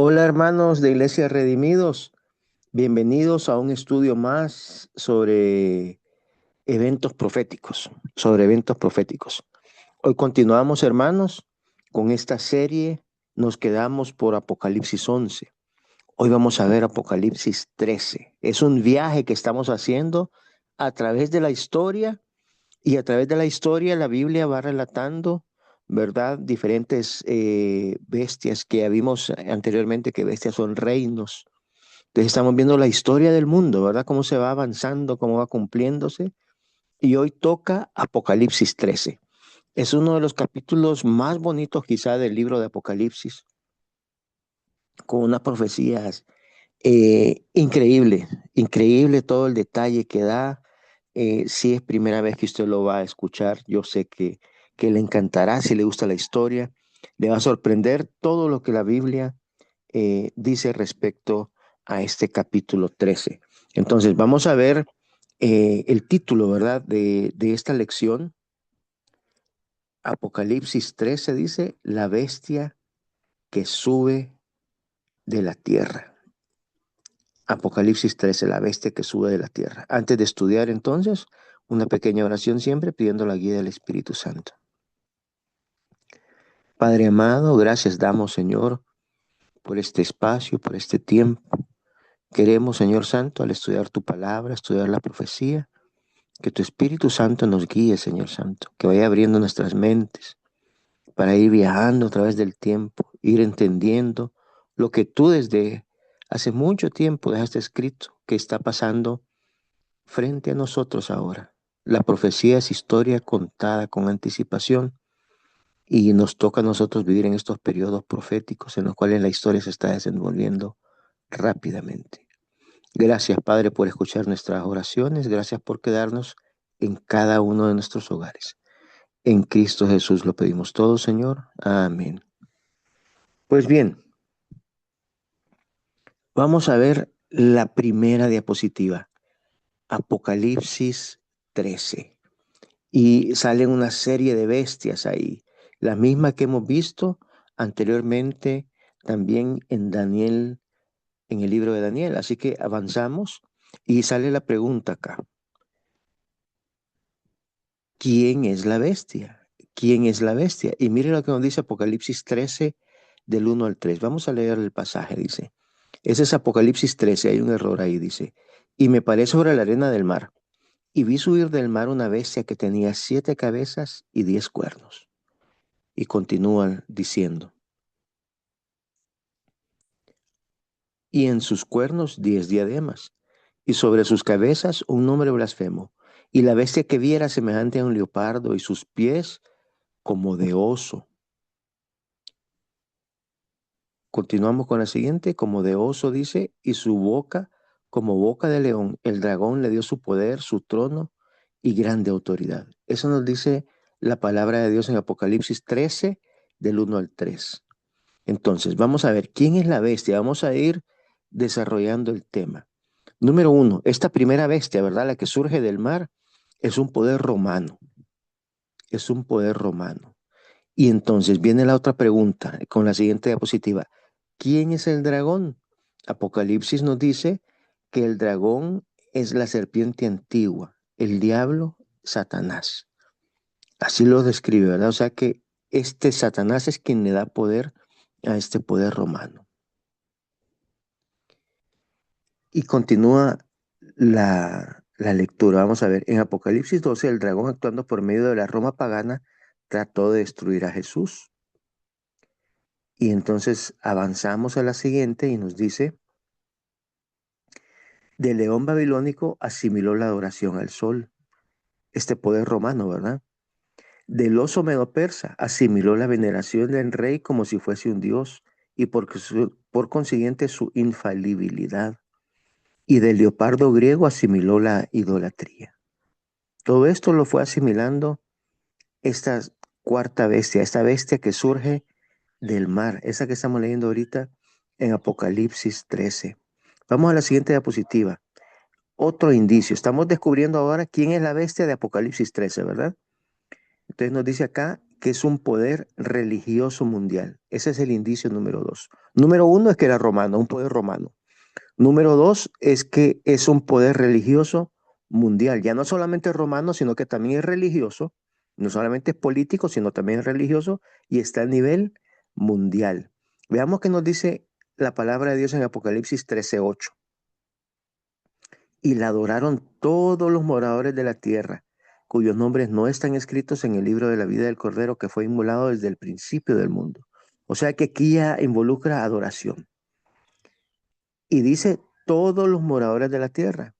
Hola hermanos de Iglesia Redimidos, bienvenidos a un estudio más sobre eventos proféticos. Hoy continuamos hermanos con esta serie, nos quedamos por Apocalipsis 11. Hoy vamos a ver Apocalipsis 13. Es un viaje que estamos haciendo a través de la historia y a través de la historia la Biblia va relatando, ¿verdad? Diferentes bestias que vimos anteriormente, que bestias son reinos. Entonces estamos viendo la historia del mundo, ¿verdad? Cómo se va avanzando, cómo va cumpliéndose. Y hoy toca Apocalipsis 13. Es uno de los capítulos más bonitos quizá del libro de Apocalipsis, con unas profecías increíble, increíble todo el detalle que da. Si es primera vez que usted lo va a escuchar, yo sé que le encantará si le gusta la historia. Le va a sorprender todo lo que la Biblia dice respecto a este capítulo 13. Entonces, vamos a ver el título, ¿verdad? De esta lección. Apocalipsis 13 dice, la bestia que sube de la tierra. Apocalipsis 13, la bestia que sube de la tierra. Antes de estudiar entonces, una pequeña oración siempre pidiendo la guía del Espíritu Santo. Padre amado, gracias damos, Señor, por este espacio, por este tiempo. Queremos, Señor Santo, al estudiar tu palabra, estudiar la profecía, que tu Espíritu Santo nos guíe, Señor Santo, que vaya abriendo nuestras mentes para ir viajando a través del tiempo, ir entendiendo lo que tú desde hace mucho tiempo dejaste escrito, que está pasando frente a nosotros ahora. La profecía es historia contada con anticipación y nos toca a nosotros vivir en estos periodos proféticos en los cuales la historia se está desenvolviendo rápidamente. Gracias, Padre, por escuchar nuestras oraciones. Gracias por quedarnos en cada uno de nuestros hogares. En Cristo Jesús lo pedimos todo, Señor. Amén. Pues bien, vamos a ver la primera diapositiva, Apocalipsis 13. Y salen una serie de bestias ahí, la misma que hemos visto anteriormente también en Daniel, en el libro de Daniel. Así que avanzamos y sale la pregunta acá. ¿Quién es la bestia? ¿Quién es la bestia? Y mire lo que nos dice Apocalipsis 13 del 1 al 3. Vamos a leer el pasaje, dice. Ese es Apocalipsis 13, hay un error ahí, dice. Y me paré sobre la arena del mar, y vi subir del mar una bestia que tenía 7 cabezas y 10 cuernos. Y continúan diciendo, y en sus cuernos 10 diademas, y sobre sus cabezas un nombre blasfemo. Y la bestia que viera semejante a un leopardo, y sus pies como de oso. Continuamos con la siguiente, como de oso dice, y su boca como boca de león. El dragón le dio su poder, su trono y grande autoridad. Eso nos dice la palabra de Dios en Apocalipsis 13, del 1 al 3. Entonces, vamos a ver quién es la bestia. Vamos a ir desarrollando el tema. Número uno, esta primera bestia, ¿verdad? La que surge del mar, es un poder romano. Es un poder romano. Y entonces viene la otra pregunta con la siguiente diapositiva. ¿Quién es el dragón? Apocalipsis nos dice que el dragón es la serpiente antigua, el diablo, Satanás. Así lo describe, ¿verdad? O sea que este Satanás es quien le da poder a este poder romano. Y continúa la lectura. Vamos a ver, en Apocalipsis 12, el dragón actuando por medio de la Roma pagana trató de destruir a Jesús. Y entonces avanzamos a la siguiente y nos dice, del león babilónico asimiló la adoración al sol, este poder romano, ¿verdad? Del oso medo-persa asimiló la veneración del rey como si fuese un dios y por consiguiente su infalibilidad. Y del leopardo griego asimiló la idolatría. Todo esto lo fue asimilando esta cuarta bestia, esta bestia que surge del mar, esa que estamos leyendo ahorita en Apocalipsis 13. Vamos a la siguiente diapositiva. Otro indicio. Estamos descubriendo ahora quién es la bestia de Apocalipsis 13, ¿verdad? Entonces nos dice acá que es un poder religioso mundial. Ese es el indicio número 2. Número 1 es que era romano, un poder romano. Número 2 es que es un poder religioso mundial. Ya no solamente romano, sino que también es religioso. No solamente es político, sino también es religioso y está a nivel mundial. Veamos qué nos dice la palabra de Dios en Apocalipsis 13:8. Y la adoraron todos los moradores de la tierra, cuyos nombres no están escritos en el libro de la vida del Cordero que fue inmolado desde el principio del mundo. O sea que aquí ya involucra adoración. Y dice todos los moradores de la tierra.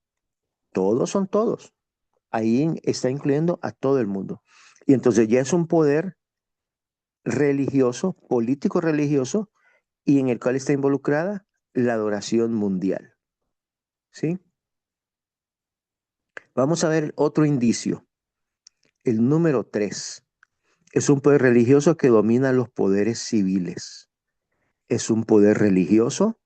Todos son todos. Ahí está incluyendo a todo el mundo. Y entonces ya es un poder religioso, político religioso, y en el cual está involucrada la adoración mundial. ¿Sí? Vamos a ver otro indicio. El número 3. Es un poder religioso que domina los poderes civiles. Es un poder religioso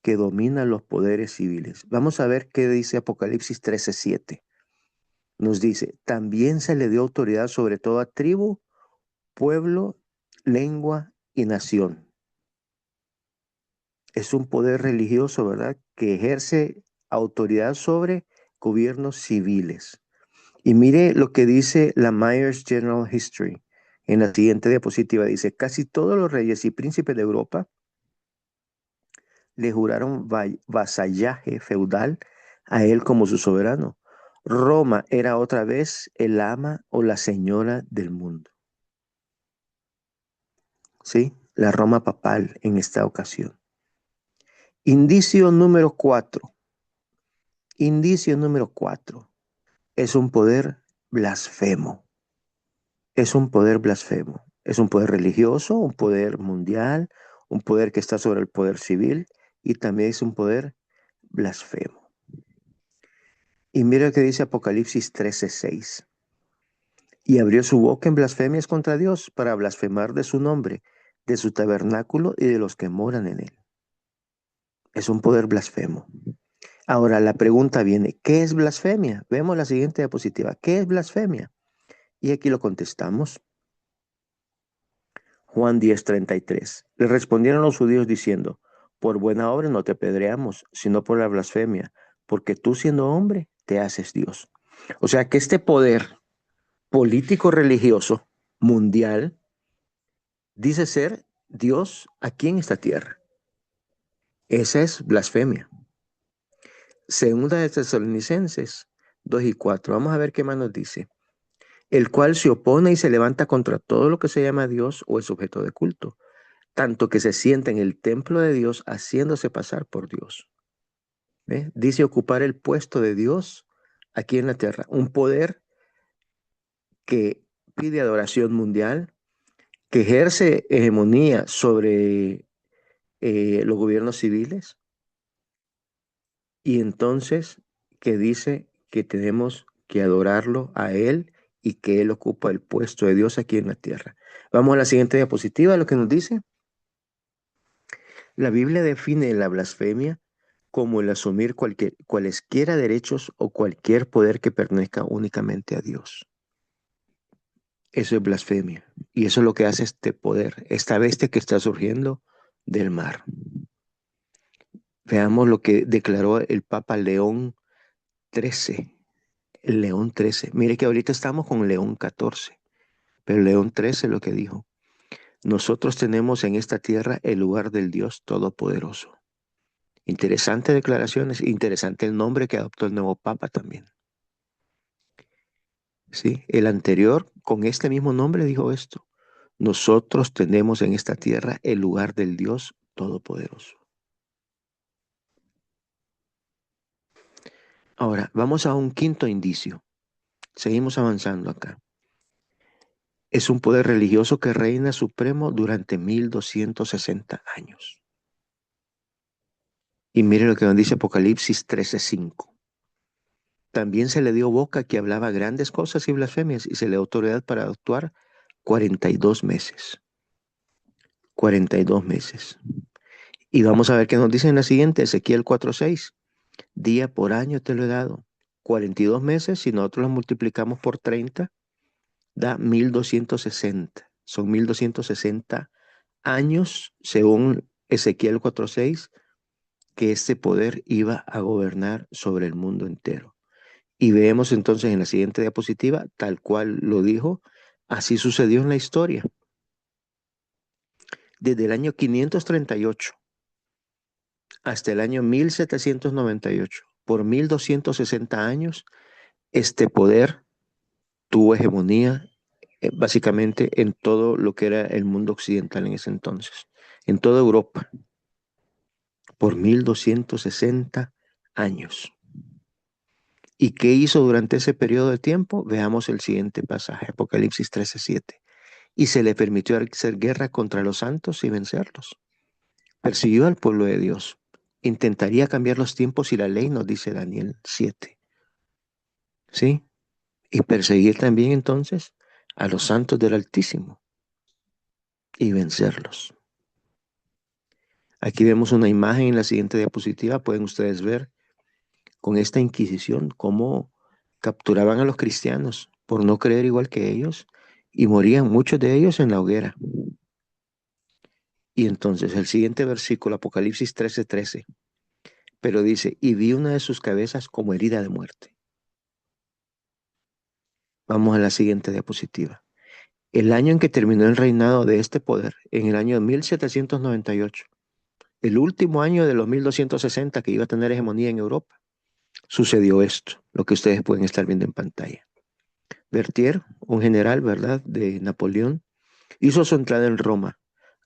que domina los poderes civiles. Vamos a ver qué dice Apocalipsis 13:7. Nos dice, también se le dio autoridad sobre toda tribu, pueblo, lengua y nación. Es un poder religioso, ¿verdad? Que ejerce autoridad sobre gobiernos civiles. Y mire lo que dice la Myers General History. En la siguiente diapositiva dice, casi todos los reyes y príncipes de Europa le juraron vasallaje feudal a él como su soberano. Roma era otra vez el ama o la señora del mundo. ¿Sí? La Roma papal en esta ocasión. Indicio número 4. Indicio número 4. Es un poder blasfemo. Es un poder blasfemo. Es un poder religioso, un poder mundial, un poder que está sobre el poder civil y también es un poder blasfemo. Y mira lo que dice Apocalipsis 13:6. Y abrió su boca en blasfemias contra Dios para blasfemar de su nombre, de su tabernáculo y de los que moran en él. Es un poder blasfemo. Ahora la pregunta viene, ¿qué es blasfemia? Vemos la siguiente diapositiva. ¿Qué es blasfemia? Y aquí lo contestamos. Juan 10:33. Le respondieron los judíos diciendo, por buena obra no te apedreamos, sino por la blasfemia, porque tú siendo hombre te haces Dios. O sea que este poder político religioso mundial dice ser Dios aquí en esta tierra. Esa es blasfemia. Segunda de Tesalonicenses 2:4. Vamos a ver qué más nos dice. El cual se opone y se levanta contra todo lo que se llama Dios o es objeto de culto, tanto que se sienta en el templo de Dios haciéndose pasar por Dios. ¿Ve? Dice ocupar el puesto de Dios aquí en la tierra, un poder que pide adoración mundial, que ejerce hegemonía sobre los gobiernos civiles y entonces que dice que tenemos que adorarlo a Él y que Él ocupa el puesto de Dios aquí en la tierra. Vamos a la siguiente diapositiva, lo que nos dice. La Biblia define la blasfemia como el asumir cualesquiera derechos o cualquier poder que pertenezca únicamente a Dios. Eso es blasfemia. Y eso es lo que hace este poder, esta bestia que está surgiendo del mar. Veamos lo que declaró el Papa León XIII. El León XIII. Mire que ahorita estamos con León XIV, pero León XIII lo que dijo. Nosotros tenemos en esta tierra el lugar del Dios Todopoderoso. Interesante declaraciones, interesante el nombre que adoptó el nuevo Papa también. Sí, el anterior con este mismo nombre dijo esto. Nosotros tenemos en esta tierra el lugar del Dios Todopoderoso. Ahora, vamos a un quinto indicio. Seguimos avanzando acá. Es un poder religioso que reina supremo durante 1260 años. Y mire lo que nos dice Apocalipsis 13:5. También se le dio boca que hablaba grandes cosas y blasfemias y se le dio autoridad para actuar 42 meses. 42 meses. Y vamos a ver qué nos dice en la siguiente, Ezequiel 4:6. Día por año te lo he dado. 42 meses, si nosotros lo multiplicamos por 30, da 1260. Son 1260 años, según Ezequiel 4:6, que este poder iba a gobernar sobre el mundo entero. Y vemos entonces en la siguiente diapositiva, tal cual lo dijo, así sucedió en la historia. Desde el año 538 hasta el año 1798, por 1260 años, este poder tuvo hegemonía básicamente en todo lo que era el mundo occidental en ese entonces, en toda Europa, por 1260 años. ¿Y qué hizo durante ese periodo de tiempo? Veamos el siguiente pasaje, Apocalipsis 13:7. Y se le permitió hacer guerra contra los santos y vencerlos. Persiguió al pueblo de Dios. Intentaría cambiar los tiempos y la ley, nos dice Daniel 7. ¿Sí? Y perseguir también entonces a los santos del Altísimo y vencerlos. Aquí vemos una imagen en la siguiente diapositiva. Pueden ustedes ver con esta Inquisición cómo capturaban a los cristianos por no creer igual que ellos y morían muchos de ellos en la hoguera. Y entonces el siguiente versículo, Apocalipsis 13:13, pero dice, y vi una de sus cabezas como herida de muerte. Vamos a la siguiente diapositiva. El año en que terminó el reinado de este poder, en el año 1798, el último año de los 1260 que iba a tener hegemonía en Europa, sucedió esto, lo que ustedes pueden estar viendo en pantalla. Berthier, un general, ¿verdad?, de Napoleón, hizo su entrada en Roma,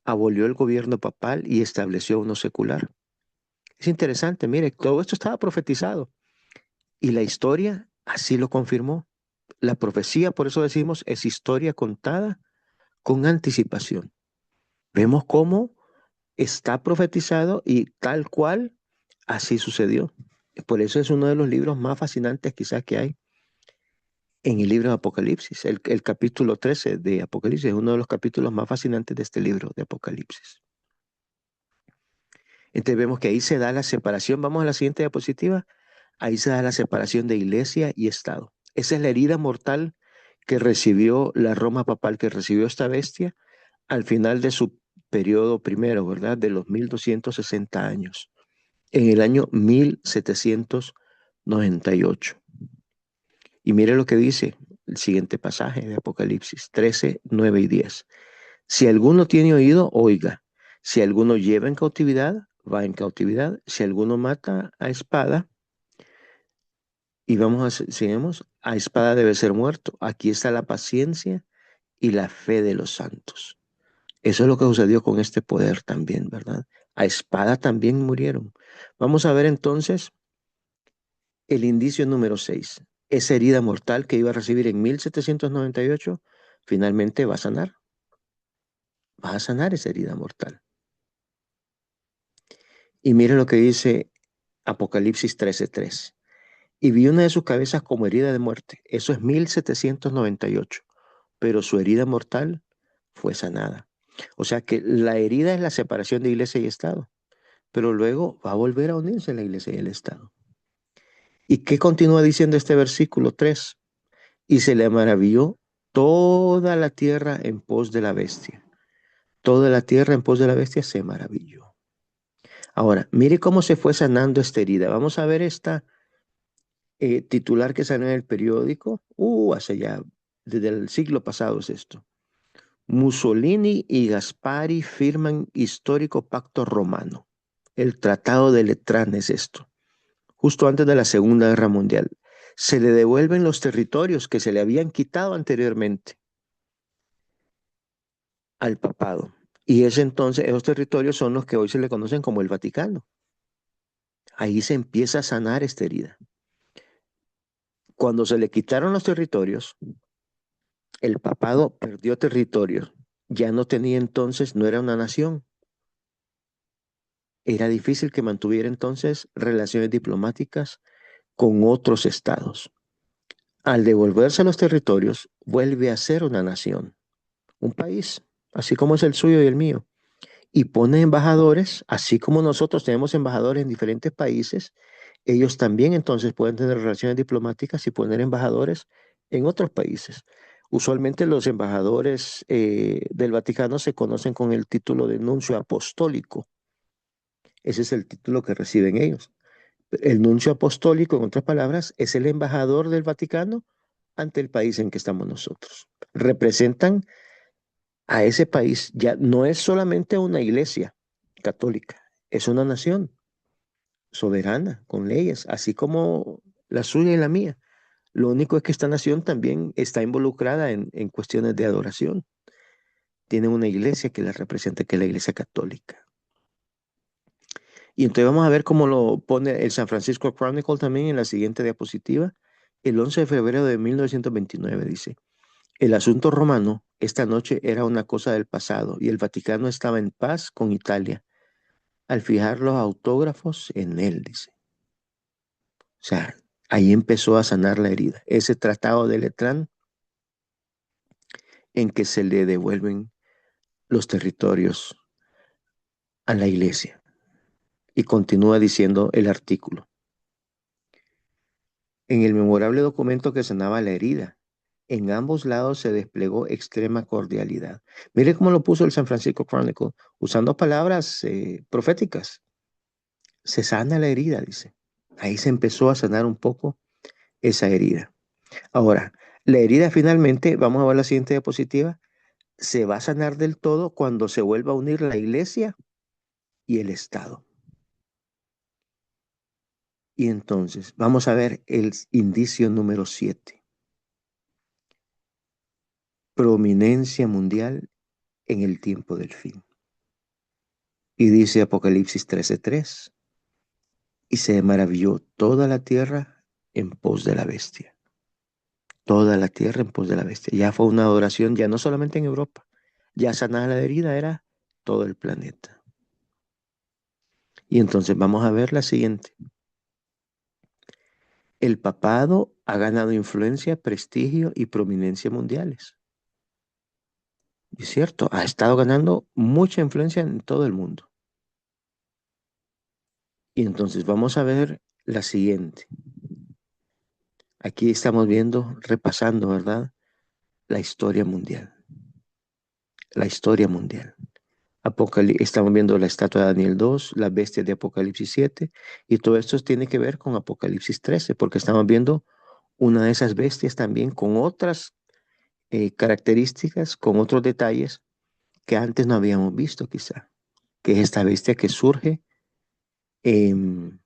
abolió el gobierno papal y estableció uno secular. Es interesante, mire, todo esto estaba profetizado y la historia así lo confirmó. La profecía, por eso decimos, es historia contada con anticipación. Vemos cómo está profetizado y tal cual así sucedió. Por eso es uno de los libros más fascinantes quizás que hay en el libro de Apocalipsis. El capítulo 13 de Apocalipsis es uno de los capítulos más fascinantes de este libro de Apocalipsis. Entonces vemos que ahí se da la separación. Vamos a la siguiente diapositiva. Ahí se da la separación de iglesia y Estado. Esa es la herida mortal que recibió la Roma papal, que recibió esta bestia al final de su periodo primero, ¿verdad? De los 1260 años, en el año 1798. Y mire lo que dice el siguiente pasaje de Apocalipsis 13, 9 y 10. Si alguno tiene oído, oiga. Si alguno lleva en cautividad, va en cautividad. Si alguno mata a espada, y seguimos, a espada debe ser muerto. Aquí está la paciencia y la fe de los santos. Eso es lo que sucedió con este poder también, ¿verdad? A espada también murieron. Vamos a ver entonces el indicio número 6. Esa herida mortal que iba a recibir en 1798, finalmente va a sanar. Va a sanar esa herida mortal. Y mire lo que dice Apocalipsis 13:3. Y vi una de sus cabezas como herida de muerte. Eso es 1798. Pero su herida mortal fue sanada. O sea que la herida es la separación de iglesia y Estado. Pero luego va a volver a unirse la iglesia y el Estado. ¿Y qué continúa diciendo este versículo 3? Y se le maravilló toda la tierra en pos de la bestia. Toda la tierra en pos de la bestia se maravilló. Ahora, mire cómo se fue sanando esta herida. Vamos a ver esta titular que salió en el periódico. Hace ya, desde el siglo pasado es esto. Mussolini y Gaspari firman histórico pacto romano. El Tratado de Letrán es esto. Justo antes de la Segunda Guerra Mundial. Se le devuelven los territorios que se le habían quitado anteriormente al papado. Y ese entonces, esos territorios son los que hoy se le conocen como el Vaticano. Ahí se empieza a sanar esta herida. Cuando se le quitaron los territorios, el papado perdió territorios. Ya no tenía entonces, no era una nación. Era difícil que mantuviera entonces relaciones diplomáticas con otros estados. Al devolverse los territorios, vuelve a ser una nación, un país, así como es el suyo y el mío. Y pone embajadores, así como nosotros tenemos embajadores en diferentes países, ellos también entonces pueden tener relaciones diplomáticas y poner embajadores en otros países. Usualmente los embajadores del Vaticano se conocen con el título de nuncio apostólico. Ese es el título que reciben ellos. El nuncio apostólico, en otras palabras, es el embajador del Vaticano ante el país en que estamos nosotros. Representan a ese país. Ya no es solamente una iglesia católica, es una nación soberana, con leyes, así como la suya y la mía. Lo único es que esta nación también está involucrada en cuestiones de adoración. Tiene una iglesia que la representa, que es la iglesia católica. Y entonces vamos a ver cómo lo pone el San Francisco Chronicle también en la siguiente diapositiva. El 11 de febrero de 1929 dice, el asunto romano esta noche era una cosa del pasado y el Vaticano estaba en paz con Italia al fijar los autógrafos en él, dice. O sea, ahí empezó a sanar la herida. Ese tratado de Letrán en que se le devuelven los territorios a la iglesia. Y continúa diciendo el artículo. En el memorable documento que sanaba la herida, en ambos lados se desplegó extrema cordialidad. Mire cómo lo puso el San Francisco Chronicle, usando palabras proféticas. Se sana la herida, dice. Ahí se empezó a sanar un poco esa herida. Ahora, la herida finalmente, vamos a ver la siguiente diapositiva, se va a sanar del todo cuando se vuelva a unir la iglesia y el Estado. Y entonces, vamos a ver el indicio número 7. Prominencia mundial en el tiempo del fin. Y dice Apocalipsis 13:3, y se maravilló toda la tierra en pos de la bestia. Toda la tierra en pos de la bestia. Ya fue una adoración, ya no solamente en Europa, ya sanada la herida era todo el planeta. Y entonces vamos a ver la siguiente. El papado ha ganado influencia, prestigio y prominencia mundiales. Es cierto, ha estado ganando mucha influencia en todo el mundo. Y entonces vamos a ver la siguiente. Aquí estamos viendo, repasando, ¿verdad? La historia mundial. La historia mundial. Estamos viendo la estatua de Daniel 2, la bestia de Apocalipsis 7, y todo esto tiene que ver con Apocalipsis 13, porque estamos viendo una de esas bestias también con otras características, con otros detalles que antes no habíamos visto quizá, que es esta bestia que surge em,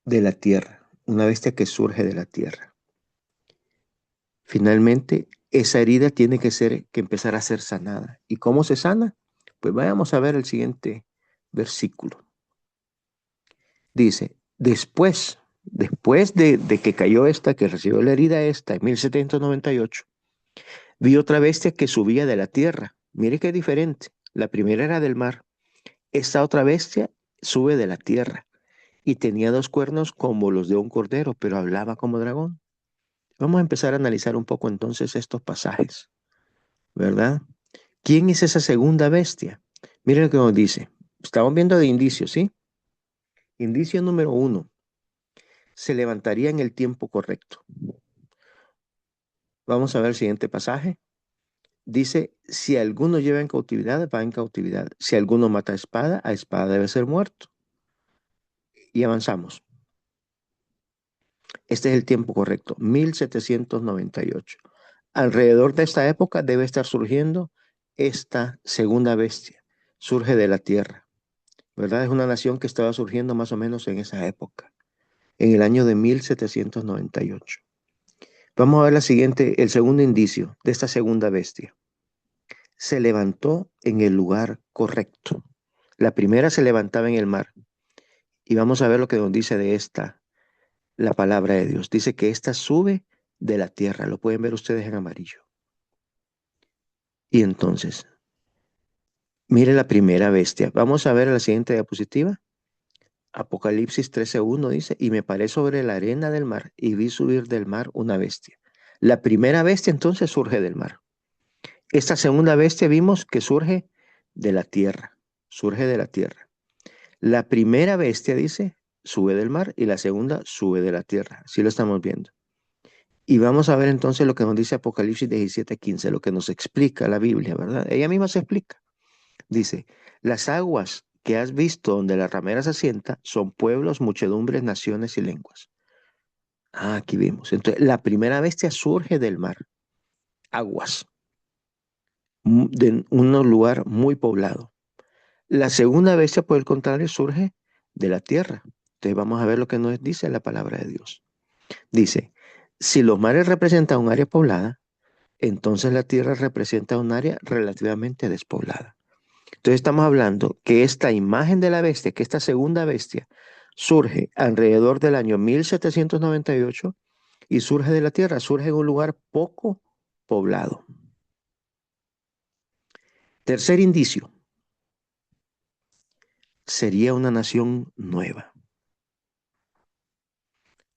de la tierra, una bestia que surge de la tierra. Finalmente, esa herida tiene que empezar a ser sanada. ¿Y cómo se sana? Pues vayamos a ver el siguiente versículo. Dice, después de que cayó esta, que recibió la herida esta en 1798, vi otra bestia que subía de la tierra. Mire qué diferente. La primera era del mar. Esta otra bestia sube de la tierra y tenía dos cuernos como los de un cordero, pero hablaba como dragón. Vamos a empezar a analizar un poco entonces estos pasajes, ¿verdad? ¿Quién es esa segunda bestia? Miren lo que nos dice. Estamos viendo de indicios, ¿sí? Indicio número 1. Se levantaría en el tiempo correcto. Vamos a ver el siguiente pasaje. Dice, si alguno lleva en cautividad, va en cautividad. Si alguno mata a espada debe ser muerto. Y avanzamos. Este es el tiempo correcto, 1798. Alrededor de esta época debe estar surgiendo esta segunda bestia. Surge de la tierra, ¿verdad? Es una nación que estaba surgiendo más o menos en esa época, en el año de 1798. Vamos a ver el segundo indicio de esta segunda bestia. Se levantó en el lugar correcto. La primera se levantaba en el mar. Y vamos a ver lo que nos dice de esta, la palabra de Dios. Dice que esta sube de la tierra. Lo pueden ver ustedes en amarillo. Y entonces, mire la primera bestia. Vamos a ver la siguiente diapositiva. Apocalipsis 13:1 dice, y me paré sobre la arena del mar y vi subir del mar una bestia. La primera bestia entonces surge del mar. Esta segunda bestia vimos que surge de la tierra. Surge de la tierra. La primera bestia dice, sube del mar y la segunda sube de la tierra. Así lo estamos viendo. Y vamos a ver entonces lo que nos dice Apocalipsis 17:15, lo que nos explica la Biblia, ¿verdad? Ella misma se explica. Dice, las aguas que has visto donde la ramera se asienta son pueblos, muchedumbres, naciones y lenguas. Ah, aquí vimos. Entonces, la primera bestia surge del mar, aguas, de un lugar muy poblado. La segunda bestia, por el contrario, surge de la tierra. Entonces, vamos a ver lo que nos dice la palabra de Dios. Dice, si los mares representan un área poblada, entonces la tierra representa un área relativamente despoblada. Entonces estamos hablando que esta imagen de la bestia, que esta segunda bestia, surge alrededor del año 1798 y surge de la tierra, surge en un lugar poco poblado. Tercer indicio, sería una nación nueva.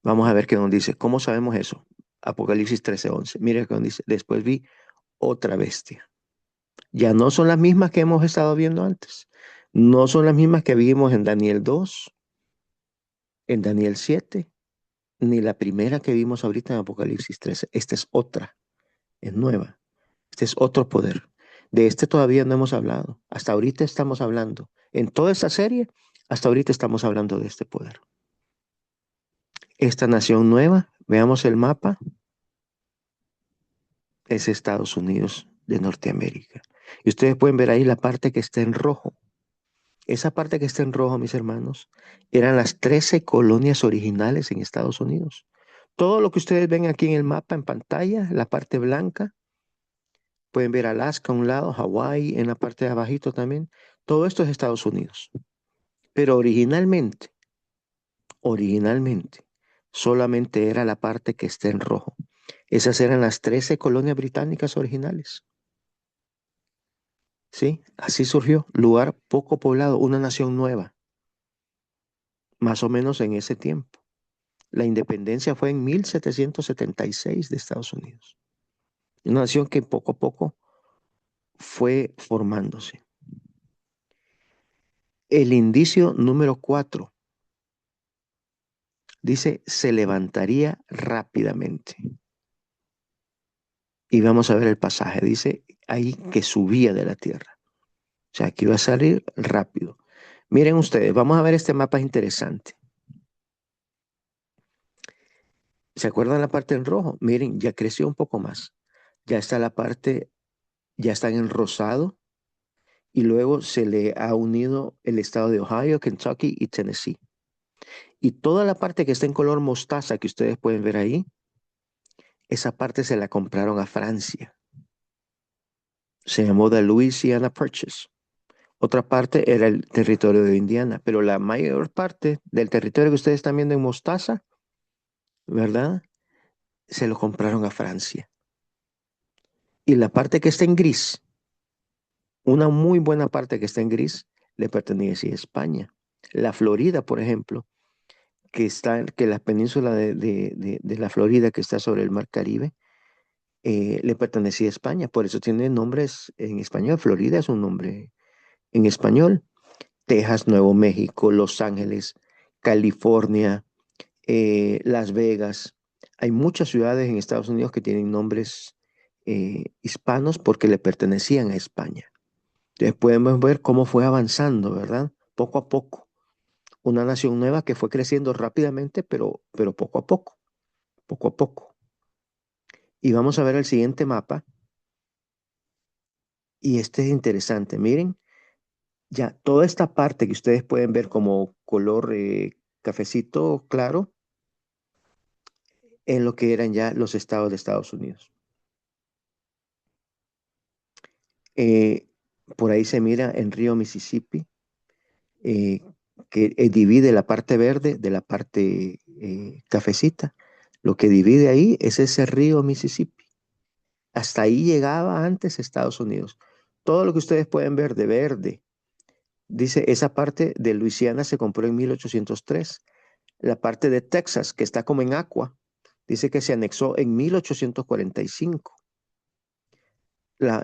Vamos a ver qué nos dice. ¿Cómo sabemos eso? Apocalipsis 13:11. Mira qué nos dice. Después vi otra bestia. Ya no son las mismas que hemos estado viendo antes. No son las mismas que vimos en Daniel 2, en Daniel 7, ni la primera que vimos ahorita en Apocalipsis 13. Esta es otra, es nueva. Este es otro poder. De este todavía no hemos hablado. Hasta ahorita estamos hablando. En toda esta serie, hasta ahorita estamos hablando de este poder. Esta nación nueva, veamos el mapa, es Estados Unidos de Norteamérica. Y ustedes pueden ver ahí la parte que está en rojo. Esa parte que está en rojo, mis hermanos, eran las 13 colonias originales en Estados Unidos. Todo lo que ustedes ven aquí en el mapa, en pantalla, la parte blanca, pueden ver Alaska a un lado, Hawái en la parte de abajito también. Todo esto es Estados Unidos. Pero originalmente, solamente era la parte que está en rojo. Esas eran las 13 colonias británicas originales. ¿Sí? Así surgió, lugar poco poblado, una nación nueva, más o menos en ese tiempo. La independencia fue en 1776 de Estados Unidos. Una nación que poco a poco fue formándose. El indicio número 4 dice, se levantaría rápidamente. Y vamos a ver el pasaje. Dice ahí que subía de la tierra. O sea, que iba a salir rápido. Miren ustedes, vamos a ver este mapa interesante. ¿Se acuerdan la parte en rojo? Miren, ya creció un poco más. Ya está la parte, ya está en rosado. Y luego se le ha unido el estado de Ohio, Kentucky y Tennessee. Y toda la parte que está en color mostaza que ustedes pueden ver ahí, esa parte se la compraron a Francia. Se llamó The Louisiana Purchase. Otra parte era el territorio de Indiana, pero la mayor parte del territorio que ustedes están viendo en mostaza, ¿verdad? Se lo compraron a Francia. Y la parte que está en gris, una muy buena parte que está en gris, le pertenece a España. La Florida, por ejemplo, que la península de la Florida que está sobre el Mar Caribe, le pertenecía a España, por eso tiene nombres en español. Florida es un nombre en español. Texas, Nuevo México, Los Ángeles, California, Las Vegas. Hay muchas ciudades en Estados Unidos que tienen nombres hispanos porque le pertenecían a España. Entonces podemos ver cómo fue avanzando, ¿verdad? Poco a poco. Una nación nueva que fue creciendo rápidamente, pero poco a poco, poco a poco. Y vamos a ver el siguiente mapa. Y este es interesante. Miren, ya toda esta parte que ustedes pueden ver como color cafecito claro, en lo que eran ya los estados de Estados Unidos. Eh, por ahí se mira el río Mississippi, eh, que divide la parte verde de la parte cafecita. Lo que divide ahí es ese río Mississippi. Hasta ahí llegaba antes Estados Unidos. Todo lo que ustedes pueden ver de verde, dice, esa parte de Luisiana se compró en 1803. La parte de Texas, que está como en agua, dice que se anexó en 1845.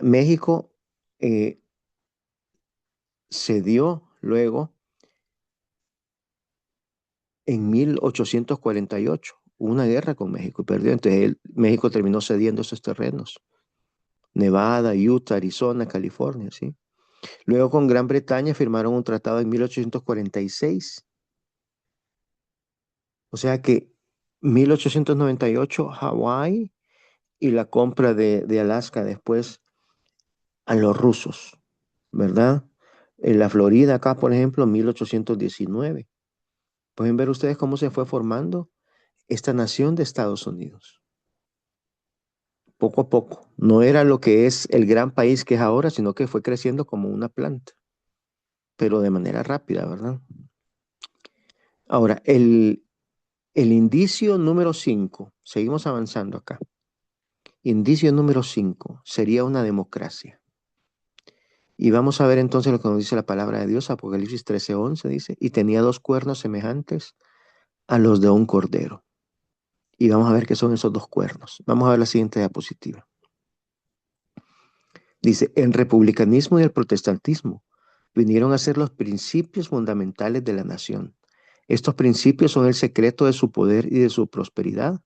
México eh, se dio luego en 1848. Hubo una guerra con México y perdió. Entonces México terminó cediendo esos terrenos. Nevada, Utah, Arizona, California, ¿sí? Luego con Gran Bretaña firmaron un tratado en 1846. O sea que 1898 Hawái y la compra de Alaska después a los rusos, ¿verdad? En la Florida acá, por ejemplo, 1819. Pueden ver ustedes cómo se fue formando esta nación de Estados Unidos. Poco a poco. No era lo que es el gran país que es ahora, sino que fue creciendo como una planta, pero de manera rápida, ¿verdad? Ahora, el indicio número 5, seguimos avanzando acá. Indicio número 5 sería una democracia. Y vamos a ver entonces lo que nos dice la palabra de Dios. Apocalipsis 13:11 dice, y tenía dos cuernos semejantes a los de un cordero. Y vamos a ver qué son esos dos cuernos. Vamos a ver la siguiente diapositiva. Dice, el republicanismo y el protestantismo vinieron a ser los principios fundamentales de la nación. Estos principios son el secreto de su poder y de su prosperidad.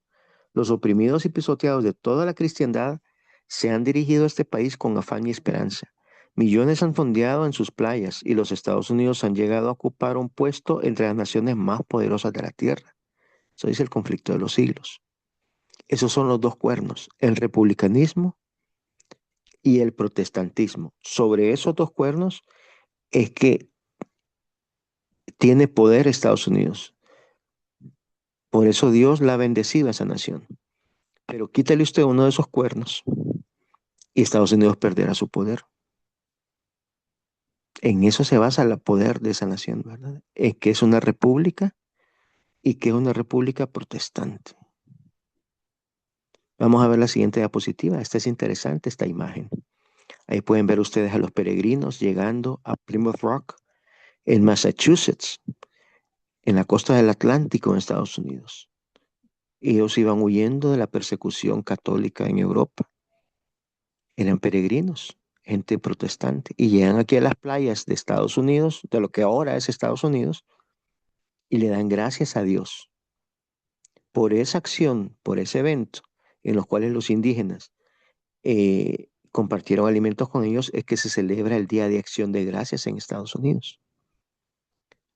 Los oprimidos y pisoteados de toda la cristiandad se han dirigido a este país con afán y esperanza. Millones han fondeado en sus playas y los Estados Unidos han llegado a ocupar un puesto entre las naciones más poderosas de la tierra. Eso dice el conflicto de los siglos. Esos son los dos cuernos, el republicanismo y el protestantismo. Sobre esos dos cuernos es que tiene poder Estados Unidos. Por eso Dios la ha bendecido a esa nación. Pero quítale usted uno de esos cuernos y Estados Unidos perderá su poder. En eso se basa el poder de esa nación, ¿verdad? En que es una república y que es una república protestante. Vamos a ver la siguiente diapositiva. Esta es interesante, esta imagen. Ahí pueden ver ustedes a los peregrinos llegando a Plymouth Rock en Massachusetts, en la costa del Atlántico en Estados Unidos. Ellos iban huyendo de la persecución católica en Europa. Eran peregrinos, gente protestante, y llegan aquí a las playas de Estados Unidos, de lo que ahora es Estados Unidos, y le dan gracias a Dios por esa acción, por ese evento en los cuales los indígenas compartieron alimentos con ellos, es que se celebra el Día de Acción de Gracias en Estados Unidos,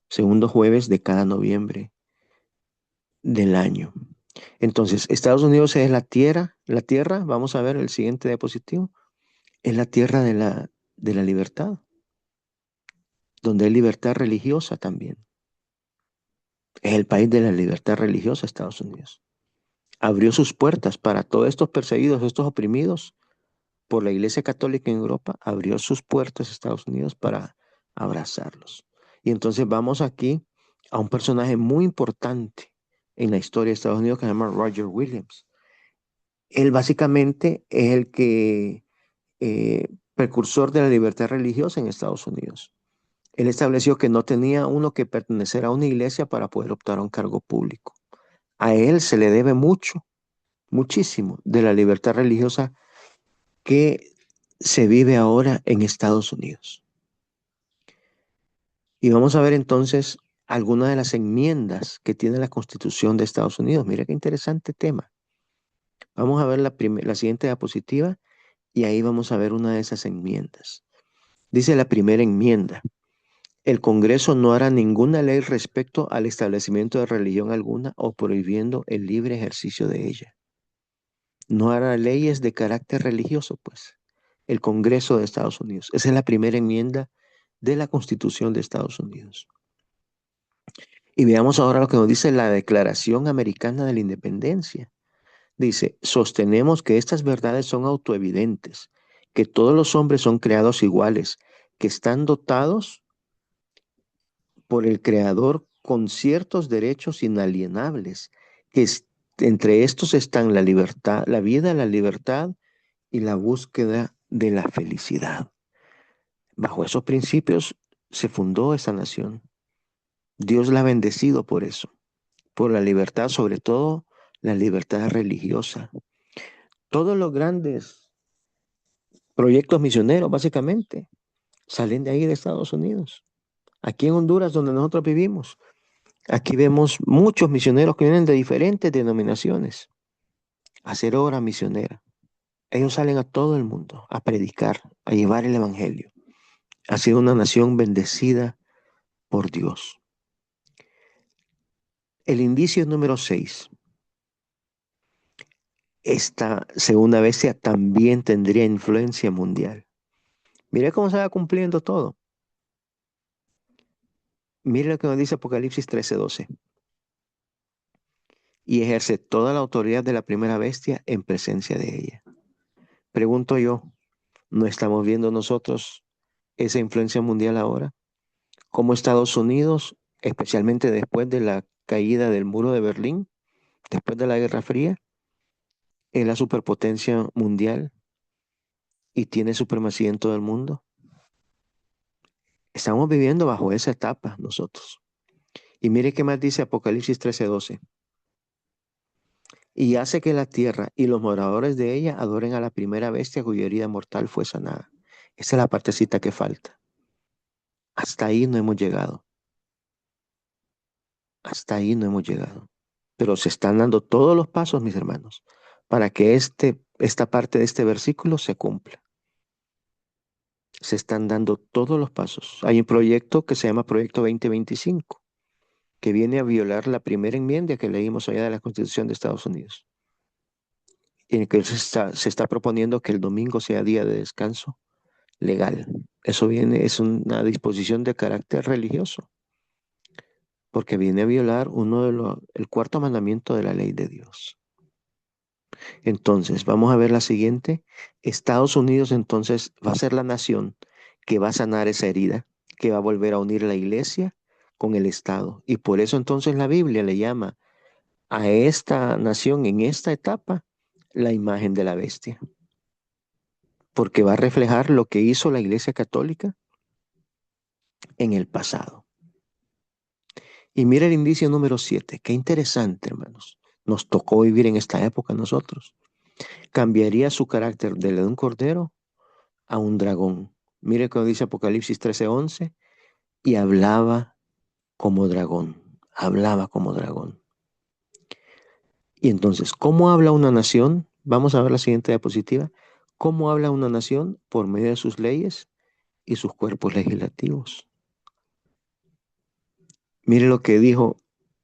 segundo jueves de cada noviembre del año. Entonces, Estados Unidos es la tierra, vamos a ver el siguiente diapositivo, es la tierra de la libertad, donde hay libertad religiosa también. Es el país de la libertad religiosa, Estados Unidos. Abrió sus puertas para todos estos perseguidos, estos oprimidos por la Iglesia Católica en Europa, abrió sus puertas a Estados Unidos para abrazarlos. Y entonces vamos aquí a un personaje muy importante en la historia de Estados Unidos que se llama Roger Williams. Él básicamente es el que precursor de la libertad religiosa en Estados Unidos. Él estableció que no tenía uno que pertenecer a una iglesia para poder optar a un cargo público. A él se le debe mucho, muchísimo, de la libertad religiosa que se vive ahora en Estados Unidos. Y vamos a ver entonces algunas de las enmiendas que tiene la Constitución de Estados Unidos. Mira qué interesante tema. Vamos a ver la siguiente diapositiva y ahí vamos a ver una de esas enmiendas. Dice la primera enmienda: el Congreso no hará ninguna ley respecto al establecimiento de religión alguna o prohibiendo el libre ejercicio de ella. No hará leyes de carácter religioso, pues. El Congreso de Estados Unidos. Esa es la primera enmienda de la Constitución de Estados Unidos. Y veamos ahora lo que nos dice la Declaración Americana de la Independencia. Dice, sostenemos que estas verdades son autoevidentes, que todos los hombres son creados iguales, que están dotados por el Creador con ciertos derechos inalienables, entre estos están la libertad, la vida, la libertad y la búsqueda de la felicidad. Bajo esos principios se fundó esa nación. Dios la ha bendecido por eso, por la libertad, sobre todo la libertad religiosa. Todos los grandes proyectos misioneros, básicamente, salen de ahí de Estados Unidos. Aquí en Honduras, donde nosotros vivimos, Aquí vemos muchos misioneros que vienen de diferentes denominaciones a hacer obra misionera. Ellos salen a todo el mundo a predicar, a llevar el evangelio. Ha sido una nación bendecida por Dios. El indicio número 6. Esta segunda bestia también tendría influencia mundial. Mire cómo se va cumpliendo todo. Mire lo que nos dice Apocalipsis 13:12. Y ejerce toda la autoridad de la primera bestia en presencia de ella. Pregunto yo, ¿no estamos viendo nosotros esa influencia mundial ahora? ¿Cómo Estados Unidos, especialmente después de la caída del muro de Berlín, después de la Guerra Fría, es la superpotencia mundial y tiene supremacía en todo el mundo? Estamos viviendo bajo esa etapa nosotros. Y mire qué más dice Apocalipsis 13:12. Y hace que la tierra y los moradores de ella adoren a la primera bestia cuya herida mortal fue sanada. Esa es la partecita que falta. Hasta ahí no hemos llegado. Hasta ahí no hemos llegado. Pero se están dando todos los pasos, mis hermanos, para que esta parte de este versículo se cumpla. Se están dando todos los pasos. Hay un proyecto que se llama Proyecto 2025, que viene a violar la primera enmienda que leímos allá de la Constitución de Estados Unidos, en el que se está proponiendo que el domingo sea día de descanso legal. Eso viene, es una disposición de carácter religioso, porque viene a violar el cuarto mandamiento de la ley de Dios. Entonces, vamos a ver la siguiente. Estados Unidos entonces va a ser la nación que va a sanar esa herida, que va a volver a unir la iglesia con el Estado. Y por eso entonces la Biblia le llama a esta nación en esta etapa la imagen de la bestia, porque va a reflejar lo que hizo la Iglesia Católica en el pasado. Y mira el indicio número 7. Qué interesante, hermanos. Nos tocó vivir en esta época nosotros. Cambiaría su carácter de un cordero a un dragón. Mire cómo dice Apocalipsis 13:11. Y hablaba como dragón. Hablaba como dragón. Y entonces, ¿cómo habla una nación? Vamos a ver la siguiente diapositiva. ¿Cómo habla una nación? Por medio de sus leyes y sus cuerpos legislativos. Mire lo que dijo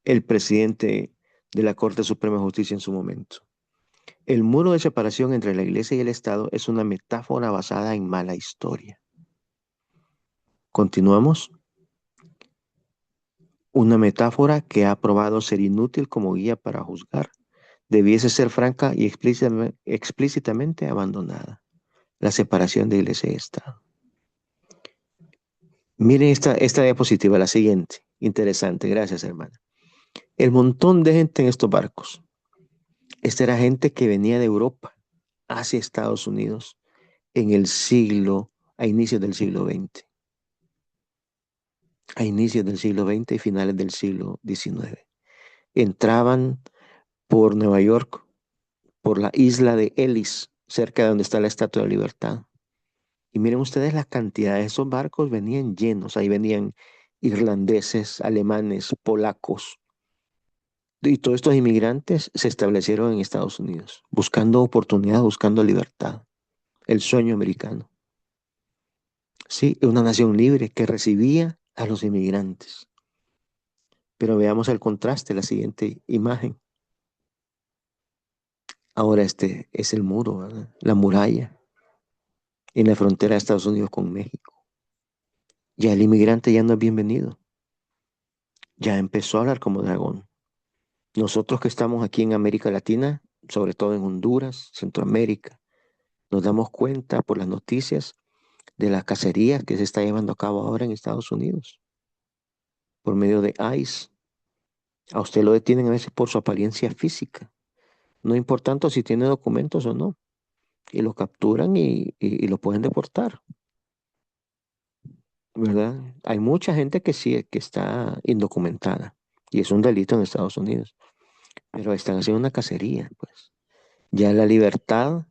el presidente de la Corte Suprema de Justicia en su momento. El muro de separación entre la iglesia y el Estado es una metáfora basada en mala historia. Continuamos. Una metáfora que ha probado ser inútil como guía para juzgar. Debiese ser franca y explícitamente abandonada. La separación de iglesia y Estado. Miren esta diapositiva, la siguiente. Interesante, gracias hermana. El montón de gente en estos barcos. Esta era gente que venía de Europa hacia Estados Unidos a inicios del siglo XX. A inicios del siglo XX y finales del siglo XIX. Entraban por Nueva York, por la isla de Ellis, cerca de donde está la Estatua de la Libertad. Y miren ustedes la cantidad de esos barcos, venían llenos. Ahí venían irlandeses, alemanes, polacos. Y todos estos inmigrantes se establecieron en Estados Unidos, buscando oportunidad, buscando libertad. El sueño americano. Sí, una nación libre que recibía a los inmigrantes. Pero veamos el contraste, la siguiente imagen. Ahora este es el muro, ¿verdad? La muralla en la frontera de Estados Unidos con México. Ya el inmigrante ya no es bienvenido. Ya empezó a hablar como dragón. Nosotros que estamos aquí en América Latina, sobre todo en Honduras, Centroamérica, nos damos cuenta por las noticias de las cacerías que se está llevando a cabo ahora en Estados Unidos por medio de ICE. A usted lo detienen a veces por su apariencia física, no importando si tiene documentos o no, y lo capturan y lo pueden deportar, ¿verdad? Hay mucha gente que sí, que está indocumentada y es un delito en Estados Unidos, pero están haciendo una cacería, pues. Ya la libertad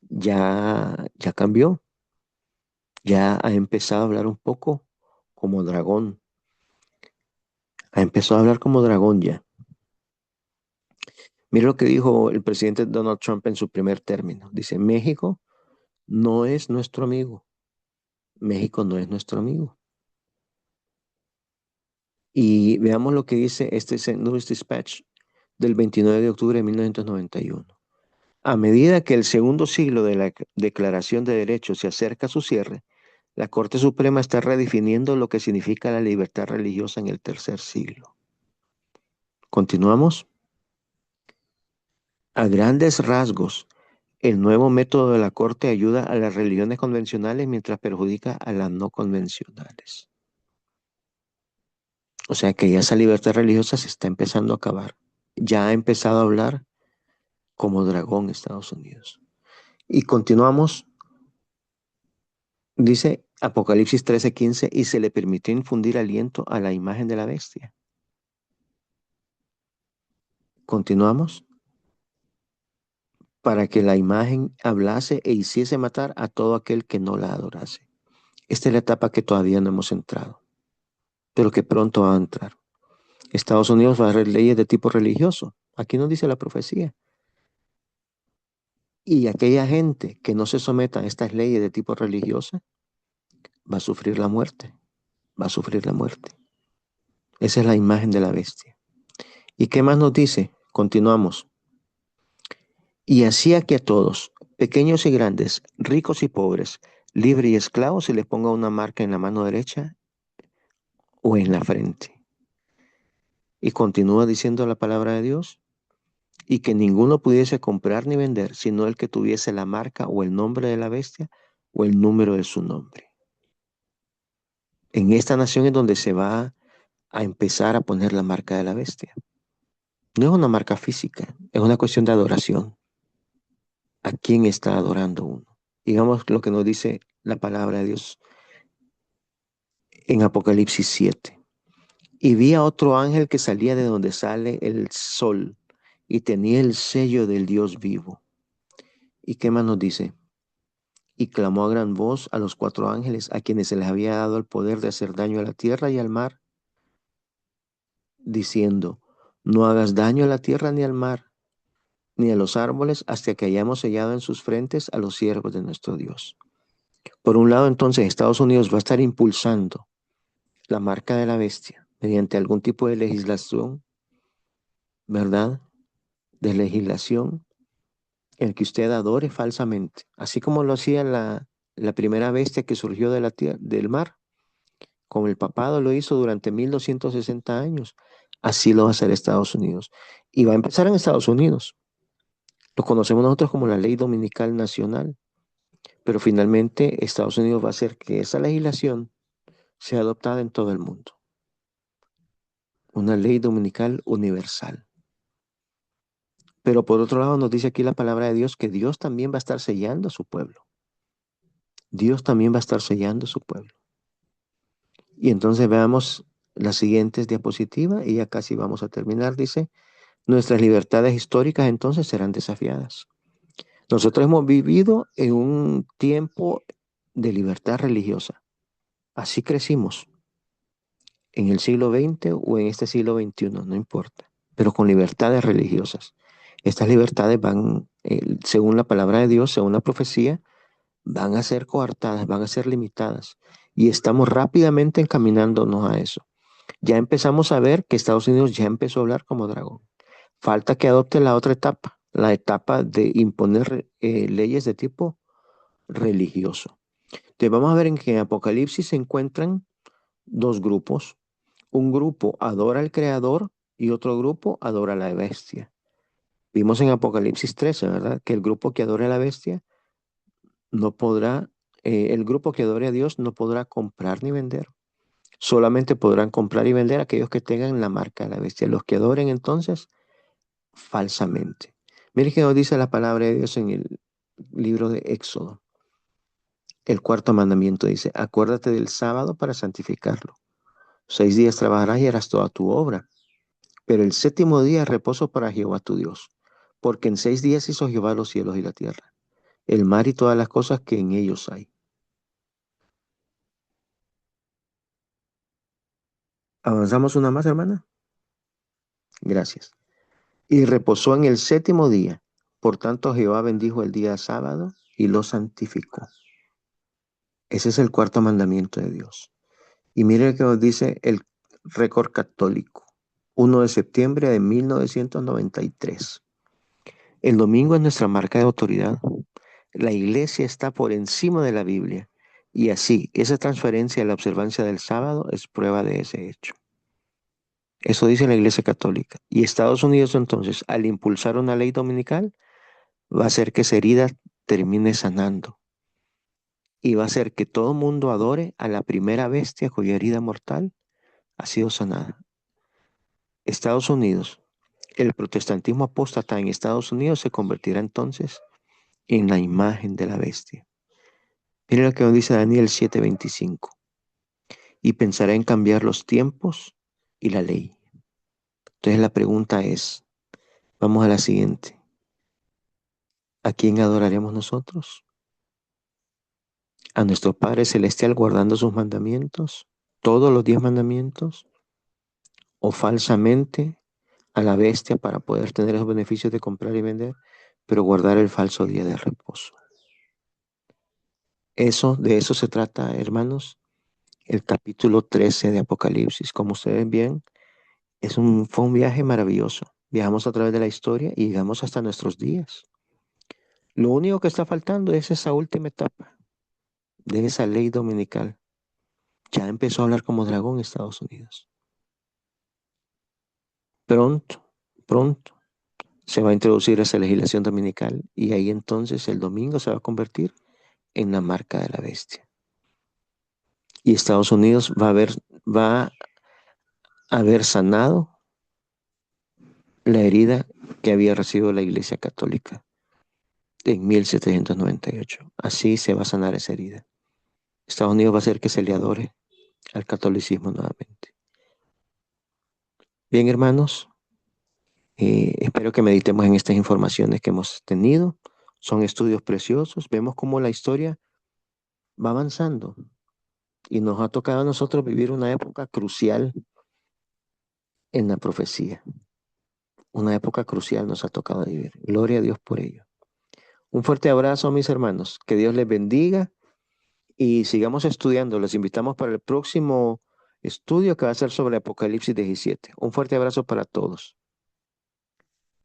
ya cambió, ya ha empezado a hablar un poco como dragón. Empezó a hablar como dragón ya. Mira lo que dijo el presidente Donald Trump en su primer término. Dice, México no es nuestro amigo. México no es nuestro amigo. Y veamos lo que dice este St. Louis Dispatch del 29 de octubre de 1991. A medida que el segundo siglo de la Declaración de Derechos se acerca a su cierre, la Corte Suprema está redefiniendo lo que significa la libertad religiosa en el tercer siglo. Continuamos. A grandes rasgos, el nuevo método de la Corte ayuda a las religiones convencionales mientras perjudica a las no convencionales. O sea que ya esa libertad religiosa se está empezando a acabar. Ya ha empezado a hablar como dragón Estados Unidos. Y continuamos, dice Apocalipsis 13:15, y se le permitió infundir aliento a la imagen de la bestia. Continuamos, para que la imagen hablase e hiciese matar a todo aquel que no la adorase. Esta es la etapa que todavía no hemos entrado, pero que pronto va a entrar. Estados Unidos va a hacer leyes de tipo religioso. Aquí nos dice la profecía. Y aquella gente que no se someta a estas leyes de tipo religiosa va a sufrir la muerte. Va a sufrir la muerte. Esa es la imagen de la bestia. ¿Y qué más nos dice? Continuamos. Y hacía que a todos, pequeños y grandes, ricos y pobres, libres y esclavos, se les ponga una marca en la mano derecha o en la frente. Y continúa diciendo la palabra de Dios. Y que ninguno pudiese comprar ni vender, sino el que tuviese la marca o el nombre de la bestia o el número de su nombre. En esta nación es donde se va a empezar a poner la marca de la bestia. No es una marca física, es una cuestión de adoración. ¿A quién está adorando uno? Digamos lo que nos dice la palabra de Dios en Apocalipsis 7. Y vi a otro ángel que salía de donde sale el sol y tenía el sello del Dios vivo. ¿Y qué más nos dice? Y clamó a gran voz a los cuatro ángeles, a quienes se les había dado el poder de hacer daño a la tierra y al mar, diciendo, no hagas daño a la tierra ni al mar, ni a los árboles, hasta que hayamos sellado en sus frentes a los siervos de nuestro Dios. Por un lado, entonces, Estados Unidos va a estar impulsando la marca de la bestia mediante algún tipo de legislación, ¿verdad? De legislación en que usted adore falsamente, así como lo hacía la primera bestia que surgió de la tierra, del mar, como el papado lo hizo durante 1260 años. Así lo va a hacer Estados Unidos. Y va a empezar en Estados Unidos. Lo conocemos nosotros como la Ley Dominical Nacional, pero finalmente Estados Unidos va a hacer que esa legislación sea adoptada en todo el mundo. Una ley dominical universal. Pero por otro lado nos dice aquí la palabra de Dios que Dios también va a estar sellando a su pueblo. Dios también va a estar sellando a su pueblo. Y entonces veamos las siguientes diapositivas y ya casi vamos a terminar. Dice, nuestras libertades históricas entonces serán desafiadas. Nosotros hemos vivido en un tiempo de libertad religiosa. Así crecimos en el siglo XX o en este siglo XXI, no importa, pero con libertades religiosas. Estas libertades van, según la palabra de Dios, según la profecía, van a ser coartadas, van a ser limitadas. Y estamos rápidamente encaminándonos a eso. Ya empezamos a ver que Estados Unidos ya empezó a hablar como dragón. Falta que adopte la otra etapa, la etapa de imponer leyes de tipo religioso. Entonces vamos a ver en que en Apocalipsis se encuentran dos grupos. Un grupo adora al Creador y otro grupo adora a la bestia. Vimos en Apocalipsis 13, ¿verdad? Que el grupo que adora a la bestia no podrá, el grupo que adore a Dios no podrá comprar ni vender. Solamente podrán comprar y vender aquellos que tengan la marca de la bestia. Los que adoren entonces falsamente. Mire que nos dice la palabra de Dios en el libro de Éxodo. El cuarto mandamiento dice, acuérdate del sábado para santificarlo. 6 días trabajarás y harás toda tu obra, pero el séptimo día es reposo para Jehová tu Dios, porque en 6 días hizo Jehová los cielos y la tierra, el mar y todas las cosas que en ellos hay. ¿Avanzamos una más, hermana? Gracias. Y reposó en el séptimo día. Por tanto, Jehová bendijo el día sábado y lo santificó. Ese es el cuarto mandamiento de Dios. Y mire lo que nos dice el récord católico. 1 de septiembre de 1993. El domingo es nuestra marca de autoridad. La iglesia está por encima de la Biblia. Y así, esa transferencia a la observancia del sábado es prueba de ese hecho. Eso dice la iglesia católica. Y Estados Unidos entonces, al impulsar una ley dominical, va a hacer que esa herida termine sanando. Y va a hacer que todo mundo adore a la primera bestia cuya herida mortal ha sido sanada. Estados Unidos, el protestantismo apóstata en Estados Unidos se convertirá entonces en la imagen de la bestia. Mira lo que nos dice Daniel 7:25. Y pensará en cambiar los tiempos y la ley. Entonces la pregunta es, vamos a la siguiente. ¿A quién adoraremos nosotros? ¿A nuestro Padre Celestial guardando sus mandamientos? ¿Todos los 10 mandamientos? ¿O falsamente a la bestia para poder tener los beneficios de comprar y vender, pero guardar el falso día de reposo? De eso se trata, hermanos, el capítulo 13 de Apocalipsis. Como ustedes ven, fue un viaje maravilloso. Viajamos a través de la historia y llegamos hasta nuestros días. Lo único que está faltando es esa última etapa de esa ley dominical. Ya empezó a hablar como dragón Estados Unidos. Pronto, pronto se va a introducir esa legislación dominical y ahí entonces el domingo se va a convertir en la marca de la bestia. Y Estados Unidos va a haber sanado la herida que había recibido la Iglesia Católica en 1798. Así se va a sanar esa herida. Estados Unidos va a hacer que se le adore al catolicismo nuevamente. Bien, hermanos, espero que meditemos en estas informaciones que hemos tenido. Son estudios preciosos. Vemos cómo la historia va avanzando y nos ha tocado a nosotros vivir una época crucial en la profecía. Una época crucial nos ha tocado vivir. Gloria a Dios por ello. Un fuerte abrazo, mis hermanos. Que Dios les bendiga y sigamos estudiando. Les invitamos para el próximo estudio que va a ser sobre Apocalipsis 17. Un fuerte abrazo para todos.